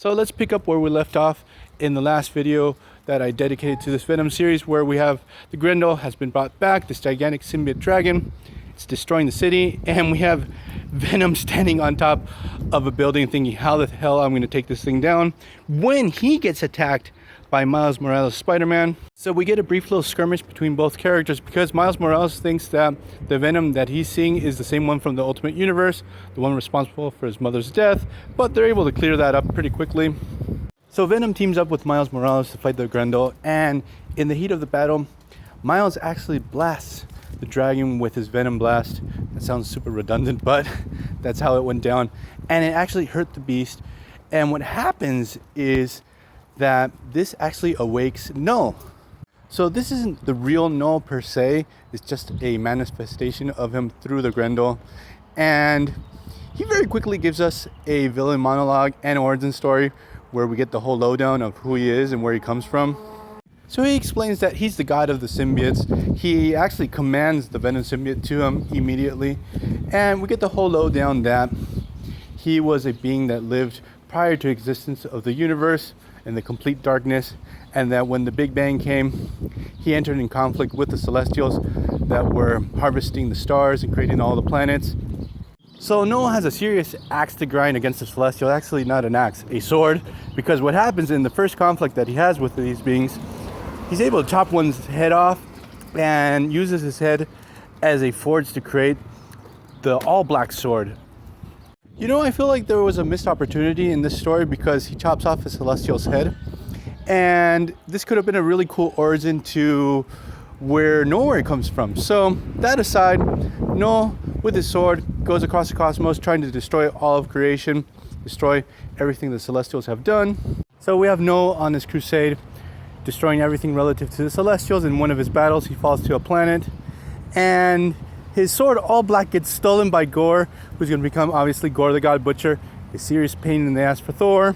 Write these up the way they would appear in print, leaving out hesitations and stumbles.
So let's pick up where we left off in the last video that I dedicated to this Venom series, where we have the Grendel has been brought back, this gigantic symbiote dragon. It's destroying the city, and we have Venom standing on top of a building thinking, how the hell I'm going to take this thing down, when he gets attacked by Miles Morales' Spider-Man. So we get a brief little skirmish between both characters because Miles Morales thinks that the Venom that he's seeing is the same one from the Ultimate Universe, the one responsible for his mother's death, but they're able to clear that up pretty quickly. So Venom teams up with Miles Morales to fight the Grendel, and in the heat of the battle, Miles actually blasts the dragon with his Venom blast. That sounds super redundant, but that's how it went down, and it actually hurt the beast. And what happens is that this actually awakes Knull. So this isn't the real Knull per se, it's just a manifestation of him through the Grendel. And he very quickly gives us a villain monologue and origin story where we get the whole lowdown of who he is and where he comes from. So he explains that he's the god of the symbiotes. He actually commands the Venom symbiote to him immediately. And we get the whole lowdown that he was a being that lived prior to existence of the universe in the complete darkness, and that when the Big Bang came, he entered in conflict with the Celestials that were harvesting the stars and creating all the planets. So Knull has a serious axe to grind against the Celestials. Actually not an axe, a sword, because what happens in the first conflict that he has with these beings, he's able to chop one's head off and uses his head as a forge to create the all-black sword. You know, I feel like there was a missed opportunity in this story because he chops off the Celestial's head, and this could have been a really cool origin to where Nowhere comes from. So that aside, Knull with his sword goes across the cosmos trying to destroy all of creation, destroy everything the Celestials have done. So we have Knull on this crusade, destroying everything relative to the Celestials. In one of his battles, he falls to a planet, and his sword, all black, gets stolen by Gore, who's going to become, obviously, Gore the God Butcher, a serious pain in the ass for Thor.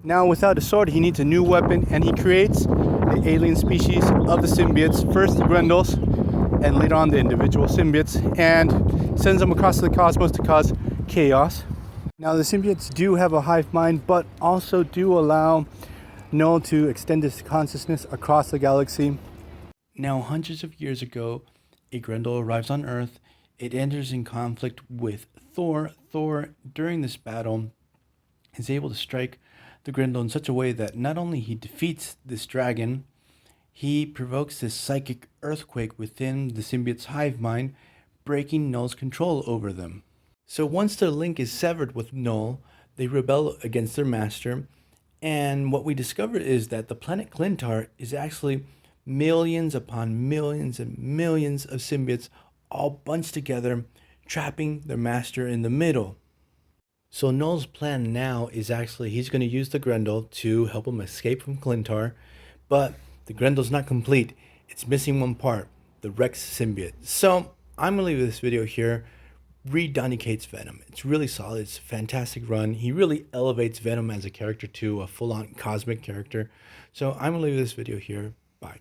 Now, without a sword, he needs a new weapon, and he creates the alien species of the symbiotes, first the Grendels, and later on the individual symbiotes, and sends them across the cosmos to cause chaos. Now, the symbiotes do have a hive mind, but also do allow Knull to extend his consciousness across the galaxy. Now, hundreds of years ago, a Grendel arrives on Earth. It enters in conflict with Thor. Thor, during this battle, is able to strike the Grendel in such a way that not only he defeats this dragon, he provokes this psychic earthquake within the symbiote's hive mind, breaking Knull's control over them. So once their link is severed with Knull, they rebel against their master, and what we discover is that the planet Clintar is actually millions upon millions and millions of symbiotes all bunched together, trapping their master in the middle. So Knull's plan now is actually he's going to use the Grendel to help him escape from Clintar, but the Grendel's not complete. It's missing one part, the Rex symbiote. So I'm going to leave this video here. Read Donny Cates' Venom. It's really solid. It's a fantastic run. He really elevates Venom as a character to a full-on cosmic character. So I'm going to leave this video here. Bye.